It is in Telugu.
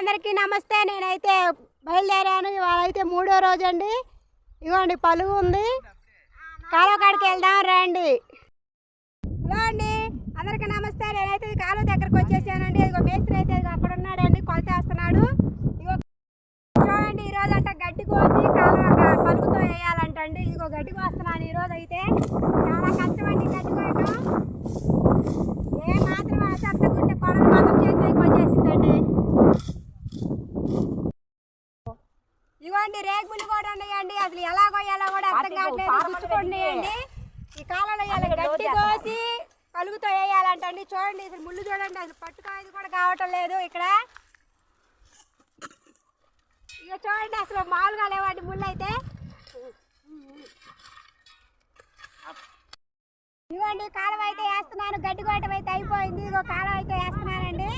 అందరికీ నమస్తే. నేనైతే బయలుదేరాను. ఇవాళ అయితే 3వ రోజు అండి. ఇగోండి పలుగు ఉంది, కాలువ కాడికి వెళ్దాం రండి. హలో అండి, అందరికీ నమస్తే. నేనైతే కాలువ దగ్గరకు వచ్చేసానండి. ఇదిగో మేస్త్రి అయితే అక్కడ ఉన్నాడండి, కొలతేస్తున్నాడు. ఇగో చూడండి, ఈరోజు అంట గడ్డి కోసి కాలువ పలుగుతో వేయాలంటండి. ఇదిగో గడ్డి కోస్తున్నాను ఈరోజు అయితే. చాలా కష్టమండి గడ్డి కోయటం. ఏ మాత్రం చెత్తగుంటే కొడలు మాత్రం చేతికి వచ్చేసిందండి. ఇవ్వండి రేగులు కూడా ఉన్నాయండి. అసలు ఎలాగో కూడా అర్థం కావట్లేదు. గుచ్చుకుంటున్నాయండి. ఈ కాలంలో గడ్డి కోసి కలుగుతో వేయాలంటండి. చూడండి, అసలు ముళ్ళు చూడండి, అసలు పట్టుకోయేది కూడా కావటం లేదు ఇక్కడ. ఇక చూడండి, అసలు మామూలుగా లేవండి ముళ్ళు అయితే. ఇవ్వండి కాలువ అయితే వేస్తున్నాను. గడ్డి కోయటం అయితే అయిపోయింది. ఇదిగో కాలువ అయితే వేస్తున్నానండి.